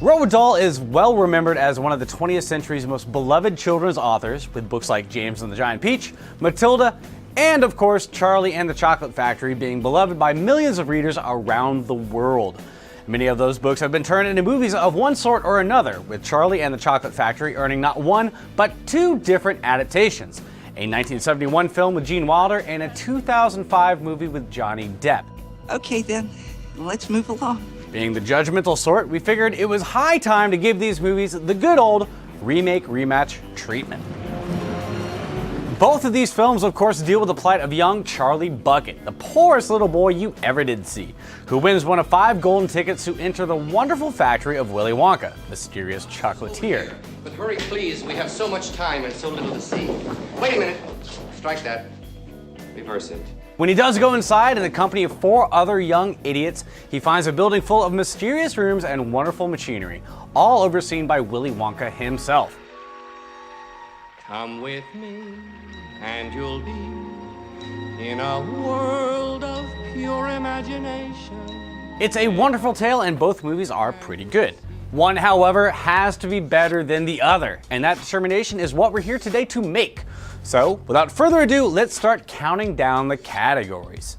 Roald Dahl is well remembered as one of the 20th century's most beloved children's authors, with books like James and the Giant Peach, Matilda, and of course Charlie and the Chocolate Factory being beloved by millions of readers around the world. Many of those books have been turned into movies of one sort or another, with Charlie and the Chocolate Factory earning not one, but two different adaptations. A 1971 film with Gene Wilder and a 2005 movie with Johnny Depp. Okay then, let's move along. Being the judgmental sort, we figured it was high time to give these movies the good old remake rematch treatment. Both of these films, of course, deal with the plight of young Charlie Bucket, the poorest little boy you ever did see, who wins one of 5 golden tickets to enter the wonderful factory of Willy Wonka, mysterious chocolatier. But hurry, please. We have so much time and so little to see. Wait a minute. Strike that. Reverse it. When he does go inside in the company of 4 other young idiots, he finds a building full of mysterious rooms and wonderful machinery, all overseen by Willy Wonka himself. Come with me, and you'll be in a world of pure imagination. It's a wonderful tale, and both movies are pretty good. One, however, has to be better than the other, and that determination is what we're here today to make. So, without further ado, let's start counting down the categories.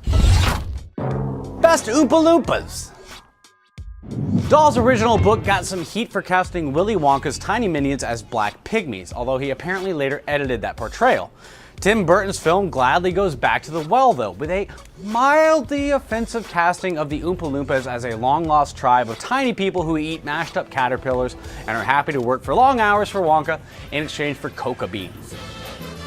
Best Oompa Loompas. Dahl's original book got some heat for casting Willy Wonka's tiny minions as black pygmies, although he apparently later edited that portrayal. Tim Burton's film gladly goes back to the well, though, with a mildly offensive casting of the Oompa Loompas as a long-lost tribe of tiny people who eat mashed-up caterpillars and are happy to work for long hours for Wonka in exchange for coca beans.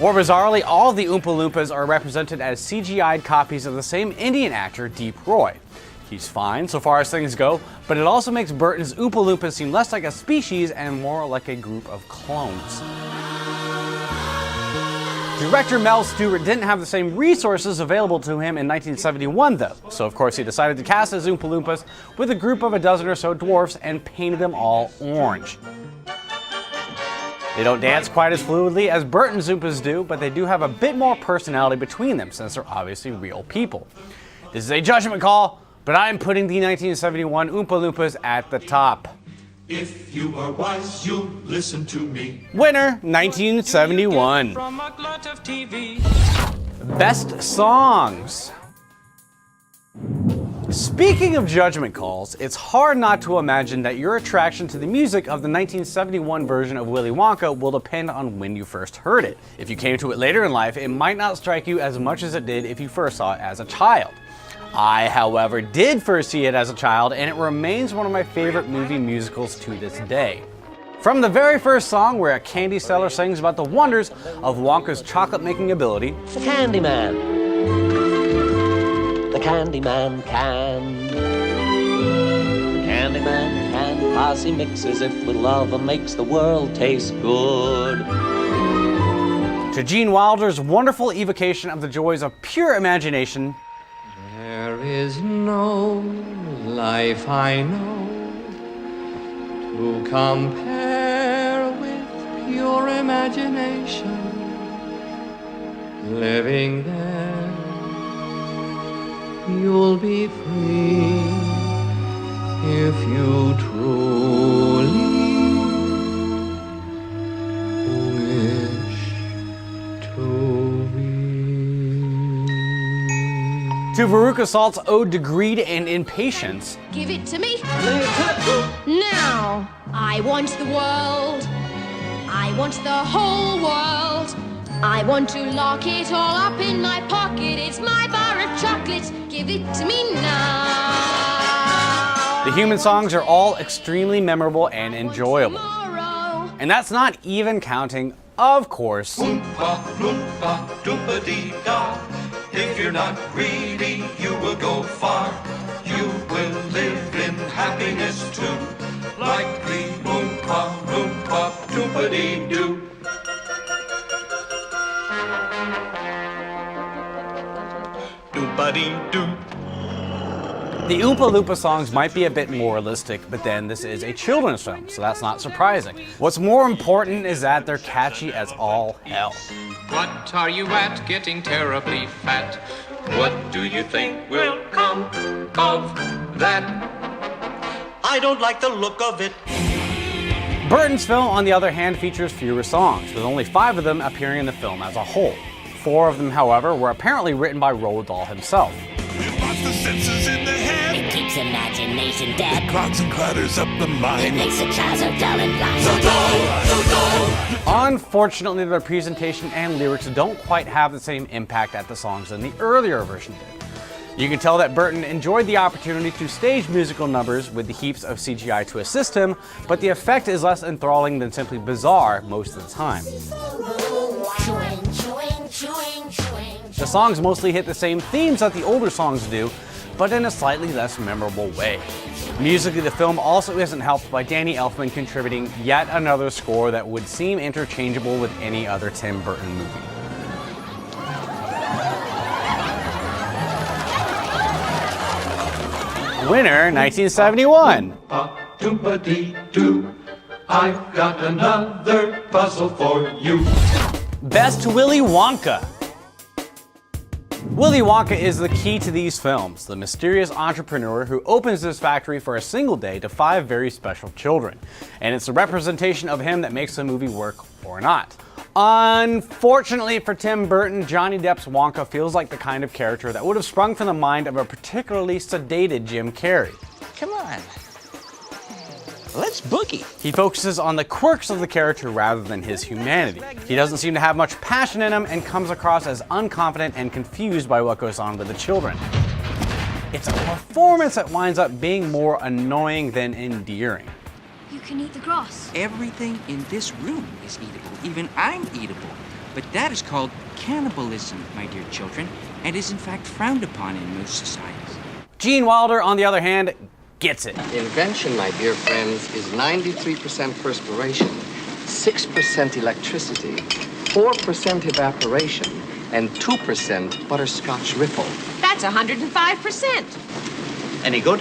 More bizarrely, all of the Oompa Loompas are represented as CGI'd copies of the same Indian actor, Deep Roy. He's fine so far as things go, but it also makes Burton's Oompa Loompas seem less like a species and more like a group of clones. Director Mel Stewart didn't have the same resources available to him in 1971 though, so of course he decided to cast his Oompa Loompas with a group of a dozen or so dwarfs and painted them all orange. They don't dance quite as fluidly as Burton's Oompas do, but they do have a bit more personality between them since they're obviously real people. This is a judgment call, but I'm putting the 1971 Oompa Loompas at the top. If you are wise, you'll listen to me. Winner, 1971. Best Songs. Speaking of judgment calls, it's hard not to imagine that your attraction to the music of the 1971 version of Willy Wonka will depend on when you first heard it. If you came to it later in life, it might not strike you as much as it did if you first saw it as a child. I, however, did first see it as a child, and it remains one of my favorite movie musicals to this day. From the very first song, where a candy seller sings about the wonders of Wonka's chocolate-making ability, The Candyman. The Candyman can. The Candyman can. Posse mixes if with love and makes the world taste good. to Gene Wilder's wonderful evocation of the joys of pure imagination. There is no life I know to compare with pure imagination. Living there, you'll be free if you truly wish to be. To Veruca Salt's ode to greed and impatience. Give it to me. Now, I want the world. I want the whole world. I want to lock it all up in my pocket. It's my bar of chocolates. Give it to me now. The human songs are all extremely memorable and enjoyable. Tomorrow. And that's not even counting, of course, Oompa, loompa, doompa-dee-da. If you're not greedy, you will go far. You will live in happiness too. Like the Oompa, loompa, doompa-dee-doo. Doompa-dee-doo. the Oompa Loompa songs might be a bit moralistic, but then this is a children's film, so that's not surprising. What's more important is that they're catchy as all hell. What are you at, getting terribly fat? What do you think will come of that? I don't like the look of it. Burton's film, on the other hand, features fewer songs, with only 5 of them appearing in the film as a whole. 4 of them, however, were apparently written by Roald Dahl himself. It wants the senses in the head. It keeps imagination dead. It clogs and clutters up the mind. It makes a child so dull and blind. So dull, so dull. Unfortunately, their presentation and lyrics don't quite have the same impact that the songs in the earlier version did. You can tell that Burton enjoyed the opportunity to stage musical numbers with the heaps of CGI to assist him, but the effect is less enthralling than simply bizarre most of the time. The songs mostly hit the same themes that the older songs do, but in a slightly less memorable way. Musically, the film also isn't helped by Danny Elfman contributing yet another score that would seem interchangeable with any other Tim Burton movie. Winner, 1971. Doop-a-dee-doo, I've got another puzzle for you. Best Willy Wonka. Willy Wonka is the key to these films, the mysterious entrepreneur who opens his factory for a single day to 5 very special children. And it's the representation of him that makes the movie work or not. Unfortunately for Tim Burton, Johnny Depp's Wonka feels like the kind of character that would have sprung from the mind of a particularly sedated Jim Carrey. Come on. Let's boogie. He focuses on the quirks of the character rather than his humanity. He doesn't seem to have much passion in him and comes across as unconfident and confused by what goes on with the children. It's a performance that winds up being more annoying than endearing. You can eat the grass. Everything in this room is eatable. Even I'm eatable. But that is called cannibalism, my dear children, and is in fact frowned upon in most societies. Gene Wilder, on the other hand, gets it. Invention, my dear friends, is 93% perspiration, 6% electricity, 4% evaporation, and 2% butterscotch ripple. That's 105%. Any good?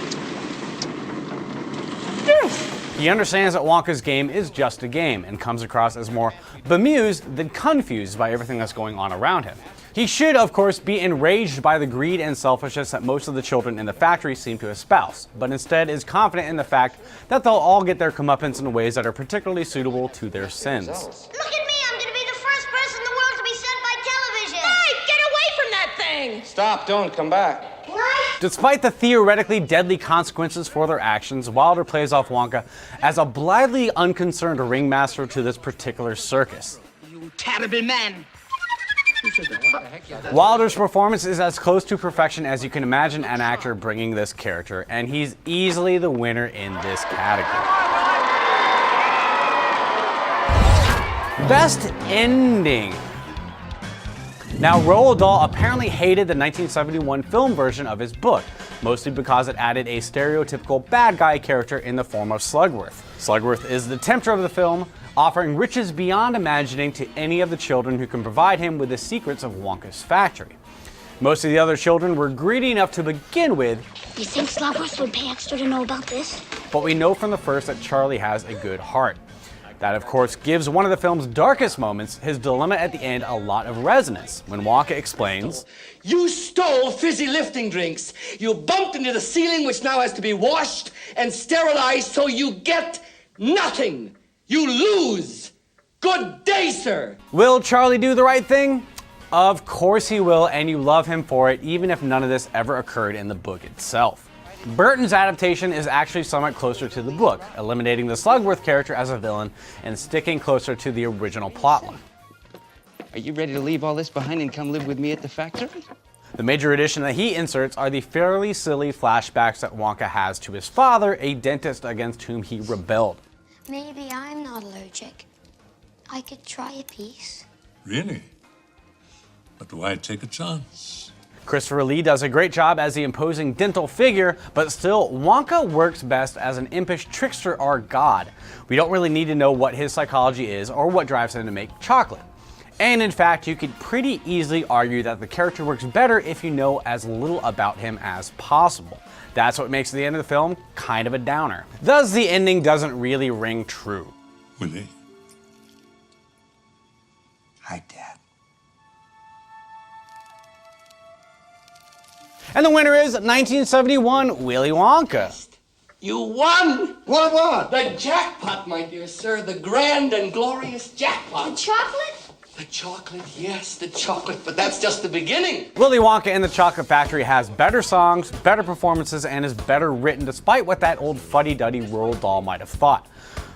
He understands that Wonka's game is just a game and comes across as more bemused than confused by everything that's going on around him. He should, of course, be enraged by the greed and selfishness that most of the children in the factory seem to espouse, but instead is confident in the fact that they'll all get their comeuppance in ways that are particularly suitable to their sins. Look at me, I'm gonna be the first person in the world to be sent by television. Hey, get away from that thing! Stop, don't come back. Despite the theoretically deadly consequences for their actions, Wilder plays off Wonka as a blithely unconcerned ringmaster to this particular circus. You terrible man. Wilder's performance is as close to perfection as you can imagine an actor bringing this character, and he's easily the winner in this category. Best ending. Now, Roald Dahl apparently hated the 1971 film version of his book, mostly because it added a stereotypical bad guy character in the form of Slugworth. Slugworth is the tempter of the film, offering riches beyond imagining to any of the children who can provide him with the secrets of Wonka's factory. Most of the other children were greedy enough to begin with. You think Slugworth would pay extra to know about this? But we know from the first that Charlie has a good heart. That, of course, gives one of the film's darkest moments, his dilemma at the end, a lot of resonance, when Wonka explains, You stole fizzy lifting drinks. You bumped into the ceiling, which now has to be washed and sterilized, so you get nothing. You lose. Good day, sir. Will Charlie do the right thing? Of course he will, and you love him for it, even if none of this ever occurred in the book itself. Burton's adaptation is actually somewhat closer to the book, eliminating the Slugworth character as a villain and sticking closer to the original plotline. Are you ready to leave all this behind and come live with me at the factory? The major addition that he inserts are the fairly silly flashbacks that Wonka has to his father, a dentist against whom he rebelled. Maybe I'm not allergic. I could try a piece. Really? But why take a chance? Christopher Lee does a great job as the imposing dental figure, but still, Wonka works best as an impish trickster or god. We don't really need to know what his psychology is or what drives him to make chocolate. And in fact, you could pretty easily argue that the character works better if you know as little about him as possible. That's what makes the end of the film kind of a downer. Thus, the ending doesn't really ring true. Willie? Hi, Dad. And the winner is 1971 Willy Wonka. You won! What? The jackpot, my dear sir. The grand and glorious jackpot. The chocolate? The chocolate, yes, the chocolate, but that's just the beginning. Willy Wonka and the Chocolate Factory has better songs, better performances, and is better written despite what that old fuddy-duddy Roald doll might have thought.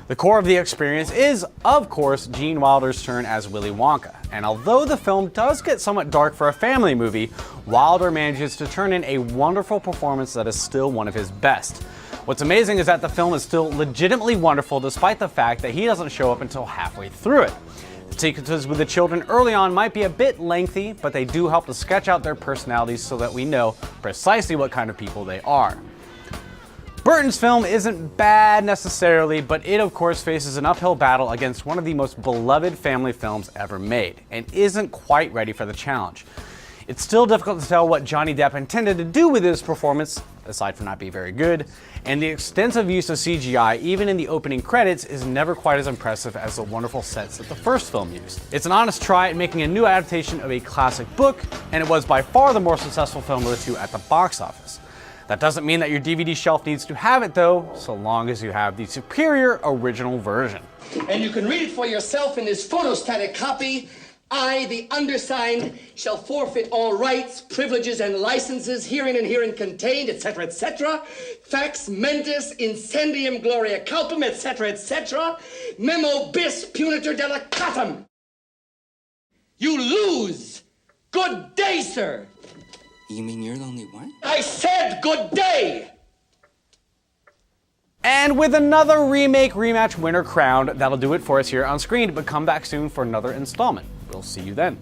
The core of the experience is, of course, Gene Wilder's turn as Willy Wonka. And although the film does get somewhat dark for a family movie, Wilder manages to turn in a wonderful performance that is still one of his best. What's amazing is that the film is still legitimately wonderful despite the fact that he doesn't show up until halfway through it. The sequences with the children early on might be a bit lengthy, but they do help to sketch out their personalities so that we know precisely what kind of people they are. Burton's film isn't bad necessarily, but it of course faces an uphill battle against one of the most beloved family films ever made, and isn't quite ready for the challenge. It's still difficult to tell what Johnny Depp intended to do with his performance, aside from not being very good, and the extensive use of CGI, even in the opening credits, is never quite as impressive as the wonderful sets that the first film used. It's an honest try at making a new adaptation of a classic book, and it was by far the more successful film of the two at the box office. That doesn't mean that your DVD shelf needs to have it though, so long as you have the superior original version. And you can read it for yourself in this photostatic copy. I, the undersigned, shall forfeit all rights, privileges, and licenses herein and herein contained, etc., etc. Fax mentis incendium gloria culpum, etc., etc. Memo bis punitor delicatum. You lose. Good day, sir. You mean you're the only one? I said good day. And with another Remake Rematch winner crowned, that'll do it for us here on screen, but come back soon for another installment. We'll see you then.